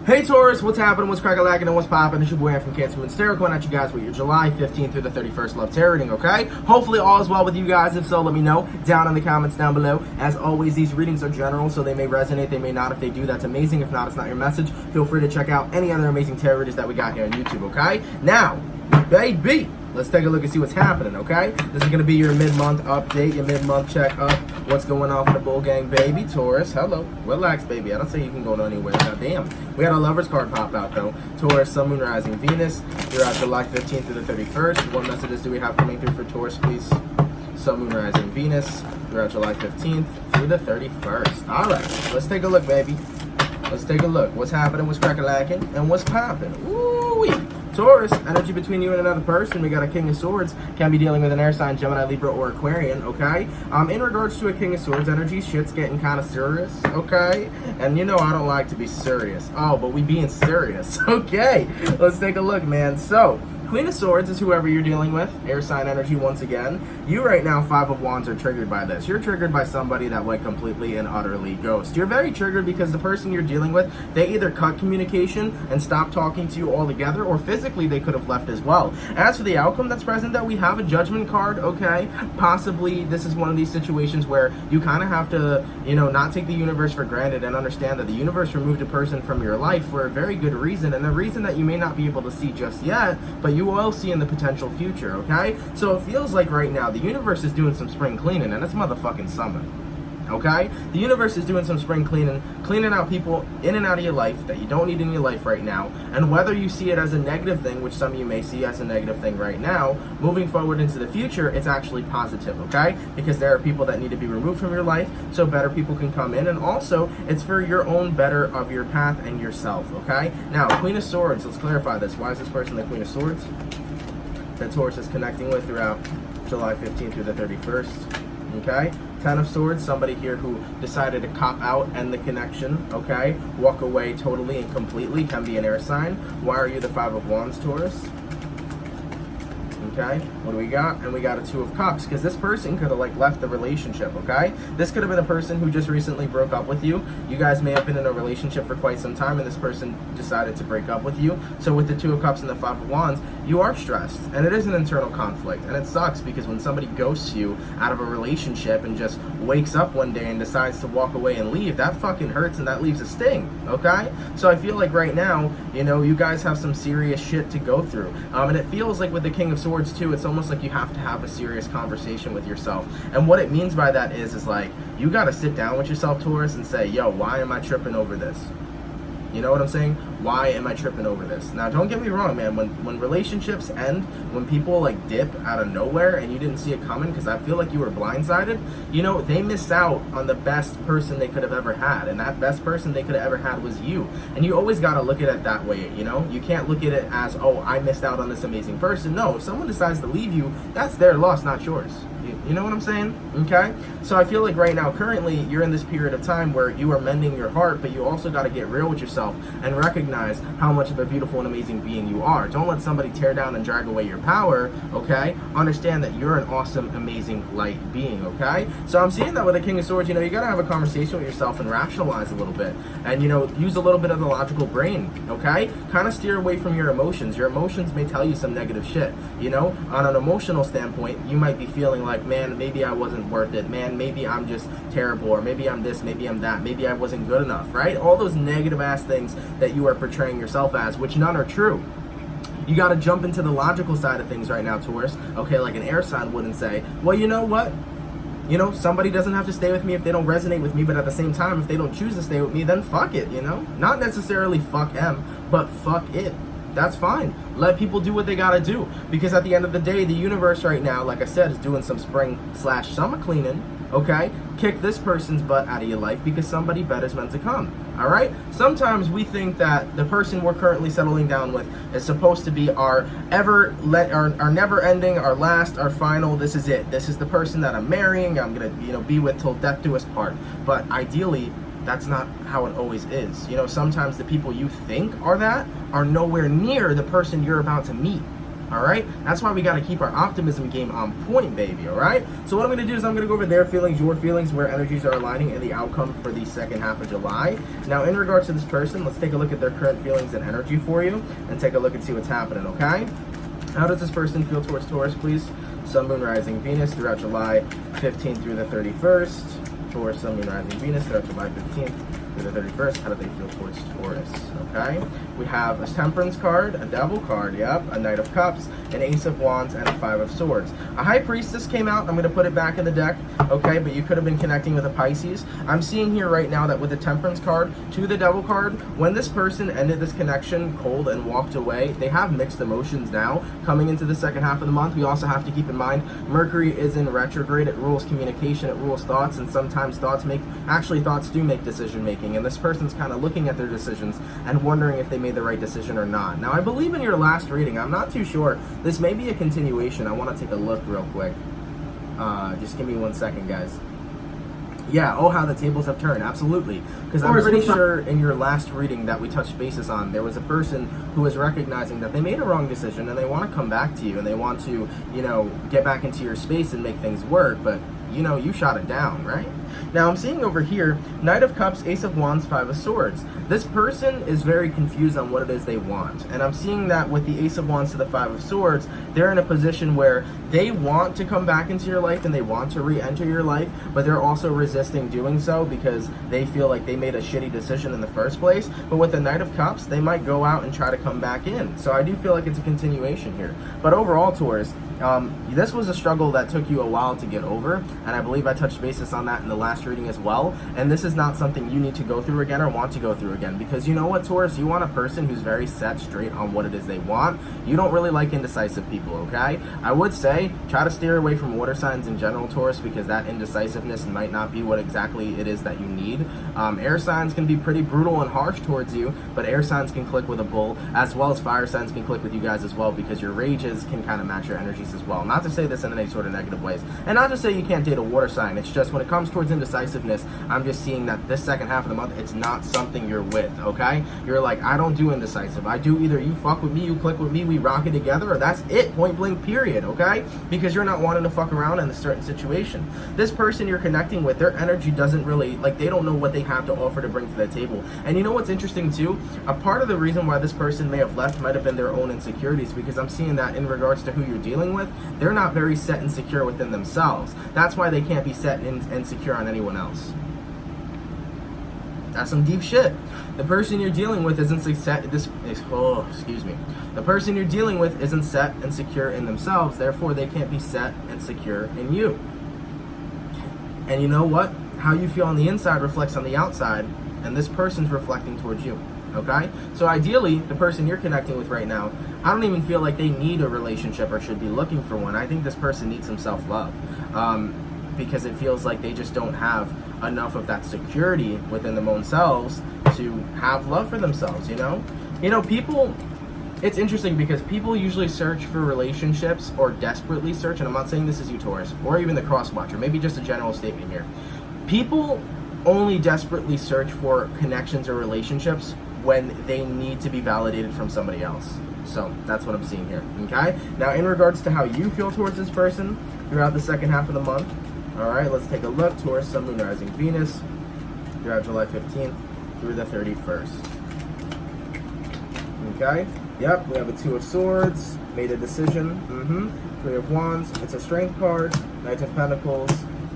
Hey Taurus, what's happening, what's crackalacking, and what's poppin'? It's your boy from CancerMoonsTarot coming at you guys with your July 15th through the 31st love tarot reading, okay? Hopefully all is well with you guys. If so, let me know down in the comments down below. As always, these readings are general, so they may resonate, they may not. If they do, that's amazing. If not, it's not your message. Feel free to check out any other amazing tarot readers that we got here on YouTube, okay? Now, baby, let's take a look and see what's happening, okay? This is going to be your mid-month update, your mid-month check-up. What's going on for the bull gang, baby? Taurus, hello. Relax, baby. I don't say you can go anywhere. Goddamn. We had a lover's card pop out, though. Taurus, Sun, Moon, Rising, Venus. You're out July 15th through the 31st. What messages do we have coming through for Taurus, please? Sun, Moon, Rising, Venus. You're out July 15th through the 31st. All right. Let's take a look, baby. Let's take a look. What's happening, what's crackalacking, and what's popping? Ooh-wee. Taurus, energy between you and another person. We got a King of Swords. Can be dealing with an air sign, Gemini, Libra, or Aquarian, okay? In regards to a King of Swords energy, shit's getting kind of serious, okay? And you know I don't like to be serious. Oh, but we being serious. Okay, let's take a look, man. So, Queen of Swords is whoever you're dealing with. Air sign energy once again. You right now, Five of Wands, are triggered by this. You're triggered by somebody that went completely and utterly ghost. You're very triggered because the person you're dealing with, they either cut communication and stopped talking to you altogether, or physically they could have left as well. As for the outcome that's present, though, we have a Judgment card, okay? Possibly this is one of these situations where you kind of have to, you know, not take the universe for granted and understand that the universe removed a person from your life for a very good reason, and a reason that you may not be able to see just yet, but you will see in the potential future, okay? So it feels like right now the universe is doing some spring cleaning, and it's motherfucking summer, okay? The universe is doing some spring cleaning, cleaning out people in and out of your life that you don't need in your life right now, and whether you see it as a negative thing, which some of you may see as a negative thing right now, moving forward into the future, it's actually positive, okay? Because there are people that need to be removed from your life so better people can come in, and also it's for your own better of your path and yourself, okay? Now, Queen of Swords, let's clarify this. Why is this person the Queen of Swords that Taurus is connecting with throughout July 15th through the 31st, okay? Ten of Swords, somebody here who decided to cop out, end the connection, okay? Walk away totally and completely, can be an air sign. Why are you the Five of Wands, Taurus? Okay, what do we got? And we got a Two of Cups, because this person could have like left the relationship, okay? This could have been a person who just recently broke up with you. You guys may have been in a relationship for quite some time, and this person decided to break up with you. So with the Two of Cups and the Five of Wands, you are stressed, and it is an internal conflict, and it sucks because when somebody ghosts you out of a relationship and just wakes up one day and decides to walk away and leave, that fucking hurts, and that leaves a sting, okay? So I feel like right now, you know, you guys have some serious shit to go through, and it feels like with the King of Swords too, it's almost like you have to have a serious conversation with yourself. And what it means by that is like, you got to sit down with yourself, Taurus, and say, yo, why am I tripping over this? You know what I'm saying? Why am I tripping over this? Now, don't get me wrong, man. When relationships end, when people like dip out of nowhere and you didn't see it coming, because I feel like you were blindsided, you know, they missed out on the best person they could have ever had. And that best person they could have ever had was you. And you always got to look at it that way, you know? You can't look at it as, oh, I missed out on this amazing person. No, if someone decides to leave you, that's their loss, not yours. You know what I'm saying? Okay? So I feel like right now, currently, you're in this period of time where you are mending your heart, but you also got to get real with yourself and recognize how much of a beautiful and amazing being you are. Don't let somebody tear down and drag away your power, okay? Understand that you're an awesome, amazing light being, okay? So I'm seeing that with the King of Swords, you know, you got to have a conversation with yourself and rationalize a little bit. And, you know, use a little bit of the logical brain, okay? Kind of steer away from your emotions. Your emotions may tell you some negative shit, you know? On an emotional standpoint, you might be feeling like, man, maybe I wasn't worth it. Man, maybe I'm just terrible. Or maybe I'm this, maybe I'm that. Maybe I wasn't good enough, right? All those negative ass things that you are portraying yourself as, which none are true. You got to jump into the logical side of things right now, Taurus. Okay, like an air sign wouldn't say, well, you know what? You know, somebody doesn't have to stay with me if they don't resonate with me, but at the same time, if they don't choose to stay with me, then fuck it, you know? Not necessarily fuck them, but fuck it. That's fine. Let people do what they gotta do. Because at the end of the day, the universe right now, like I said, is doing some spring/summer cleaning, okay? Kick this person's butt out of your life because somebody better's meant to come, all right? Sometimes we think that the person we're currently settling down with is supposed to be our never-ending, our last, our final, this is it. This is the person that I'm marrying, I'm gonna, you know, be with till death do us part. But ideally, that's not how it always is. You know, sometimes the people you think are that are nowhere near the person you're about to meet. All right, that's why we got to keep our optimism game on point, baby. All right, so what I'm going to do is I'm going to go over their feelings, your feelings, where energies are aligning, and the outcome for the second half of July. Now, in regards to this person, let's take a look at their current feelings and energy for you, and take a look and see what's happening. Okay, how does this person feel towards Taurus, please? Sun, Moon, Rising, Venus throughout July 15th through the 31st. Taurus, Sun, Moon, Rising, Venus throughout July 15th through the 31st. How do they feel towards Taurus? Okay, we have a Temperance card, a Devil card, yep, a Knight of Cups, an Ace of Wands, and a Five of Swords. A High Priestess came out. I'm going to put it back in the deck, okay, but you could have been connecting with a Pisces. I'm seeing here right now that with the Temperance card to the Devil card, when this person ended this connection cold and walked away, they have mixed emotions now coming into the second half of the month. We also have to keep in mind Mercury is in retrograde. It rules communication, it rules thoughts, and sometimes thoughts do make decision making, and this person's kind of looking at their decisions and wondering if they made the right decision or not. Now, I believe in your last reading, I'm not too sure, this may be a continuation. I want to take a look real quick. Just give me 1 second, guys. Yeah, oh, how the tables have turned, absolutely. Because I'm pretty sure in your last reading that we touched bases on, there was a person who was recognizing that they made a wrong decision and they want to come back to you and they want to, you know, get back into your space and make things work, but, you know, you shot it down, right? Now, I'm seeing over here, Knight of Cups, Ace of Wands, Five of Swords. This person is very confused on what it is they want. And I'm seeing that with the Ace of Wands to the Five of Swords, they're in a position where they want to come back into your life and they want to re-enter your life, but they're also resisting doing so because they feel like they made a shitty decision in the first place. But with the Knight of Cups, they might go out and try to come back in. So I do feel like it's a continuation here. But overall, Taurus, this was a struggle that took you a while to get over, and I believe I touched basis on that in the last reading as well. And this is not something you need to go through again or want to go through again, because you know what, Taurus, you want a person who's very set straight on what it is they want. You don't really like indecisive people, okay? I would say try to steer away from water signs in general, Taurus, because that indecisiveness might not be what exactly it is that you need. Air signs can be pretty brutal and harsh towards you, but air signs can click with a bull, as well as fire signs can click with you guys as well, because your rages can kind of match your energies as well. Not to say this in any sort of negative ways, and not to say you can't date a water sign. It's just when it comes towards indecisiveness, I'm just seeing that this second half of the month, it's not something you're with, okay? You're like, I don't do indecisive. I do either you fuck with me, you click with me, we rock it together, or that's it, point blank period, okay? Because you're not wanting to fuck around in a certain situation. This person you're connecting with, their energy doesn't really, like, they don't know what they have to offer to bring to the table. And you know what's interesting too? A part of the reason why this person may have left might have been their own insecurities, because I'm seeing that in regards to who you're dealing with, they're not very set and secure within themselves. That's why they can't be set and secure on anyone else. That's some deep shit. The person you're dealing with isn't set. The person you're dealing with isn't set and secure in themselves. Therefore, they can't be set and secure in you. And you know what? How you feel on the inside reflects on the outside, and this person's reflecting towards you. Okay? So ideally, the person you're connecting with right now, I don't even feel like they need a relationship or should be looking for one. I think this person needs some self-love, because it feels like they just don't have enough of that security within their own selves to have love for themselves, you know? You know, people, it's interesting because people usually search for relationships, or desperately search, and I'm not saying this is you, Taurus, or even the cross-watcher, maybe just a general statement here. People only desperately search for connections or relationships when they need to be validated from somebody else. So that's what I'm seeing here, okay? Now, in regards to how you feel towards this person throughout the second half of the month, all right, let's take a look. Taurus, Sun, Moon, Rising, Venus throughout July 15th through the 31st. Okay, yep, we have a Two of Swords, made a decision, Three of Wands, it's a Strength card, Knight of Pentacles,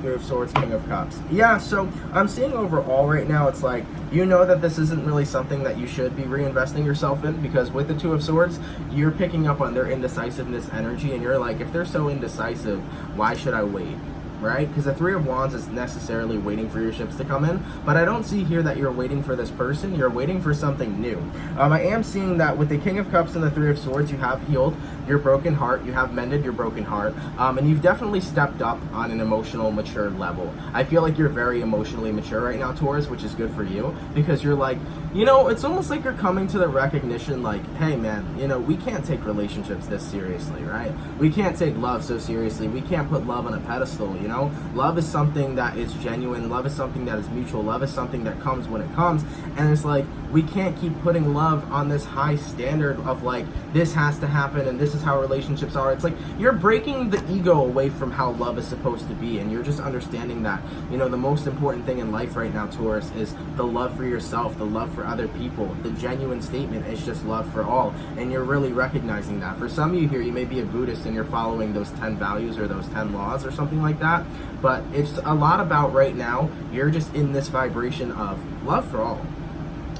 Three of Swords, King of Cups. Yeah, so I'm seeing overall right now, it's like, you know that this isn't really something that you should be reinvesting yourself in, because with the Two of Swords, you're picking up on their indecisiveness energy, and you're like, if they're so indecisive, why should I wait? Right? Because the Three of Wands is necessarily waiting for your ships to come in, but I don't see here that you're waiting for this person. You're waiting for something new. I am seeing that with the King of Cups and the Three of Swords, you have healed your broken heart, you have mended your broken heart, and you've definitely stepped up on an emotional, mature level. I feel like you're very emotionally mature right now, Taurus, which is good for you, because you're like, you know, it's almost like you're coming to the recognition like, hey man, you know, we can't take relationships this seriously, right? We can't take love so seriously. We can't put love on a pedestal, you you know? Love is something that is genuine. Love is something that is mutual. Love is something that comes when it comes. And it's like, we can't keep putting love on this high standard of like, this has to happen and this is how relationships are. It's like, you're breaking the ego away from how love is supposed to be, and you're just understanding that, you know, the most important thing in life right now, Taurus, is the love for yourself, the love for other people. The genuine statement is just love for all, and you're really recognizing that. For some of you here, you may be a Buddhist and you're following those 10 values or those 10 laws or something like that, but it's a lot about right now, you're just in this vibration of love for all.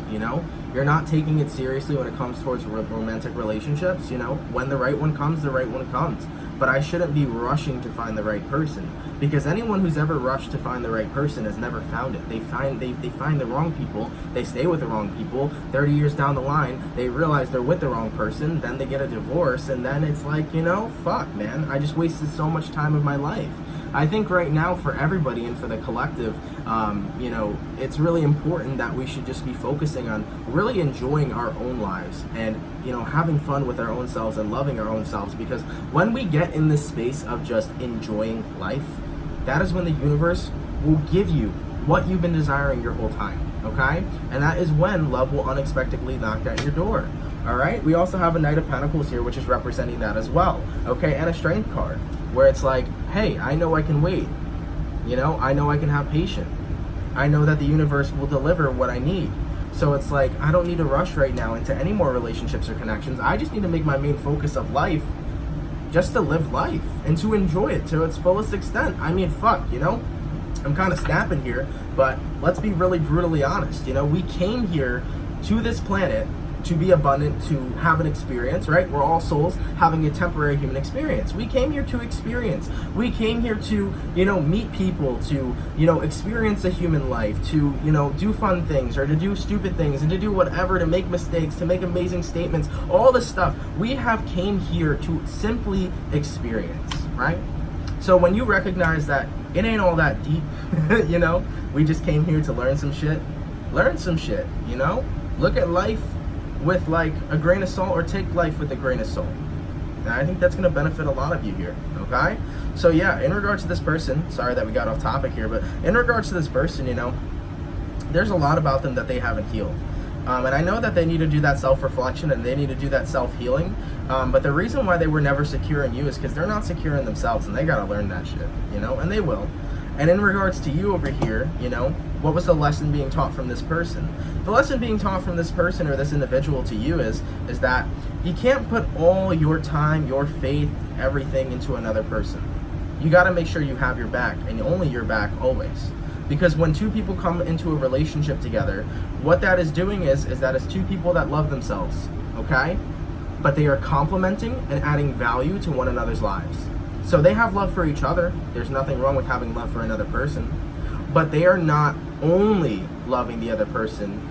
You know, you're not taking it seriously when it comes towards romantic relationships. You know, when the right one comes, the right one comes. But I shouldn't be rushing to find the right person, because anyone who's ever rushed to find the right person has never found it. They find the wrong people, they stay with the wrong people, 30 years down the line, they realize they're with the wrong person, then they get a divorce, and then it's like, you know, fuck, man, I just wasted so much time of my life. I think right now for everybody and for the collective, you know, it's really important that we should just be focusing on really enjoying our own lives and, you know, having fun with our own selves and loving our own selves, because when we get in this space of just enjoying life, that is when the universe will give you what you've been desiring your whole time, okay? And that is when love will unexpectedly knock at your door. All right, we also have a Knight of Pentacles here, which is representing that as well, okay? And a Strength card, where it's like, hey, I know I can wait. You know, I know I can have patience. I know that the universe will deliver what I need. So it's like, I don't need to rush right now into any more relationships or connections. I just need to make my main focus of life just to live life and to enjoy it to its fullest extent. I mean, fuck, you know? I'm kind of snapping here, but let's be really brutally honest. You know, we came here to this planet to be abundant, to have an experience, right? We're all souls having a temporary human experience. We came here to experience. We came here to, you know, meet people, to, you know, experience a human life, to, you know, do fun things or to do stupid things and to do whatever, to make mistakes, to make amazing statements, all this stuff. We have came here to simply experience, right? So when you recognize that it ain't all that deep, you know, we just came here to learn some shit, you know? Look at life with like a grain of salt, or take life with a grain of salt. And I think that's going to benefit a lot of you here, okay? So yeah, in regards to this person, sorry that we got off topic here, but in regards to this person, you know, there's a lot about them that they haven't healed. And I know that they need to do that self-reflection and they need to do that self-healing. But the reason why they were never secure in you is because they're not secure in themselves, and they got to learn that shit, you know, and they will. And in regards to you over here, you know, what was the lesson being taught from this person? The lesson being taught from this person or this individual to you is that you can't put all your time, your faith, everything into another person. You got to make sure you have your back, and only your back always. Because when two people come into a relationship together, what that is doing is that it's two people that love themselves, okay? But they are complementing and adding value to one another's lives. So they have love for each other. There's nothing wrong with having love for another person. But they are not only loving the other person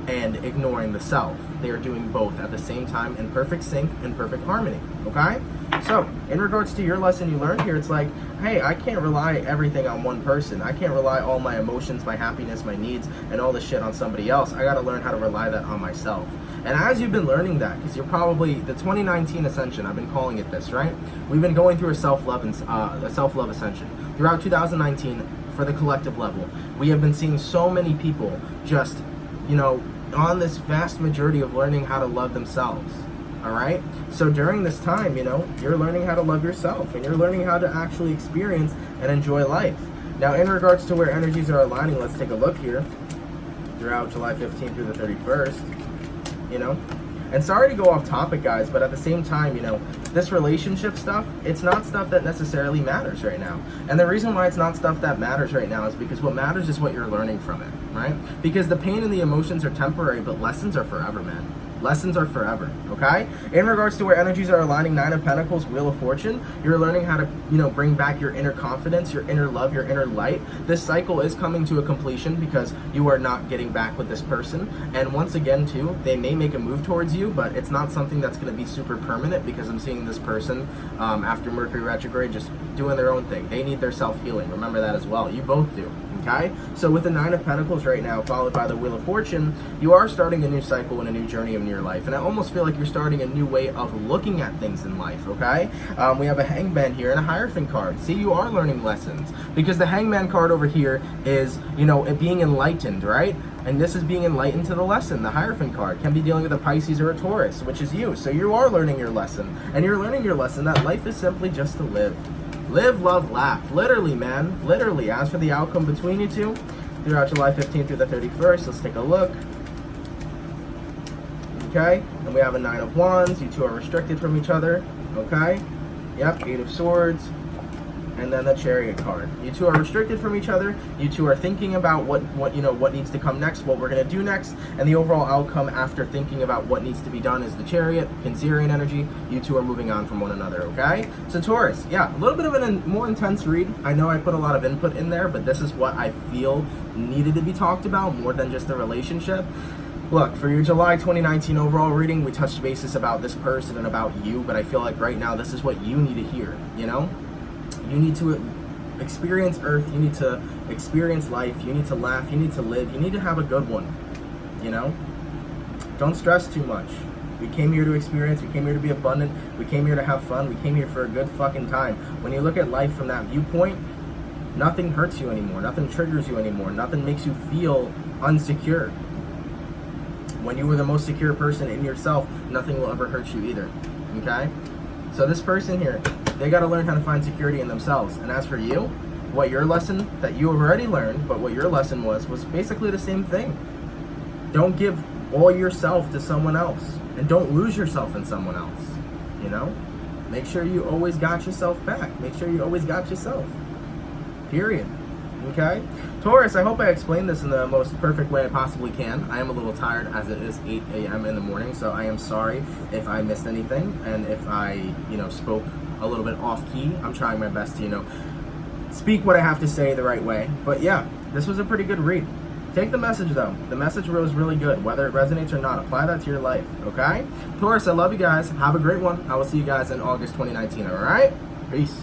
and ignoring the self. They are doing both at the same time in perfect sync and perfect harmony, okay? So, in regards to your lesson you learned here, it's like, hey, I can't rely everything on one person. I can't rely all my emotions, my happiness, my needs, and all this shit on somebody else. I gotta learn how to rely that on myself. And as you've been learning that, because you're probably, the 2019 ascension, I've been calling it this, right? We've been going through a self-love ascension. Throughout 2019, for the collective level, we have been seeing so many people just, you know, on this vast majority of learning how to love themselves, all right? So during this time, you know, you're learning how to love yourself, and you're learning how to actually experience and enjoy life. Now, in regards to where energies are aligning, let's take a look here throughout July 15th through the 31st, you know? And sorry to go off topic, guys, but at the same time, you know, this relationship stuff, it's not stuff that necessarily matters right now. And the reason why it's not stuff that matters right now is because what matters is what you're learning from it, right? Because the pain and the emotions are temporary, but lessons are forever, man. Lessons are forever, okay? In regards to where energies are aligning, 9 of Pentacles, Wheel of Fortune, you're learning how to, you know, bring back your inner confidence, your inner love, your inner light. This cycle is coming to a completion because you are not getting back with this person. And once again, too, they may make a move towards you, but it's not something that's going to be super permanent, because I'm seeing this person, after Mercury retrograde, just doing their own thing. They need their self-healing. Remember that as well. You both do, Okay, so with the Nine of Pentacles right now, followed by the Wheel of Fortune, you are starting a new cycle and a new journey in your life. And I almost feel like you're starting a new way of looking at things in life, okay? We have a Hangman here and a Hierophant card. See, you are learning lessons. Because the Hangman card over here is, you know, it being enlightened, right? And this is being enlightened to the lesson. The Hierophant card can be dealing with a Pisces or a Taurus, which is you. So you are learning your lesson. And you're learning your lesson that life is simply just to live. Live, love, laugh. Literally, man. Literally. As for the outcome between you two, throughout July 15th through the 31st, let's take a look. Okay? And we have a Nine of Wands. You two are restricted from each other. Okay? Yep, Eight of Swords. And then the Chariot card. You two are restricted from each other. You two are thinking about what needs to come next, what we're going to do next, and the overall outcome after thinking about what needs to be done is the Chariot, Cancerian energy. You two are moving on from one another, okay? So Taurus, yeah, a little bit of a more intense read. I know I put a lot of input in there, but this is what I feel needed to be talked about more than just the relationship. Look, for your July 2019 overall reading, we touched bases about this person and about you, but I feel like right now this is what you need to hear, you know? You need to experience Earth, you need to experience life, you need to laugh, you need to live, you need to have a good one, you know? Don't stress too much. We came here to experience, we came here to be abundant, we came here to have fun, we came here for a good fucking time. When you look at life from that viewpoint, nothing hurts you anymore, nothing triggers you anymore, nothing makes you feel unsecure. When you were the most secure person in yourself, nothing will ever hurt you either, okay? So this person here, they got to learn how to find security in themselves. And as for you, what your lesson that you have already learned, but what your lesson was basically the same thing. Don't give all yourself to someone else. And don't lose yourself in someone else, you know? Make sure you always got yourself back. Make sure you always got yourself. Period. Okay? Taurus, I hope I explained this in the most perfect way I possibly can. I am a little tired as it is 8 a.m. in the morning, so I am sorry if I missed anything and if I, spoke a little bit off key. I'm trying my best to, speak what I have to say the right way. But yeah, this was a pretty good read. Take the message though. The message was really good. Whether it resonates or not, apply that to your life, okay? Taurus, I love you guys. Have a great one. I will see you guys in August 2019, all right? Peace.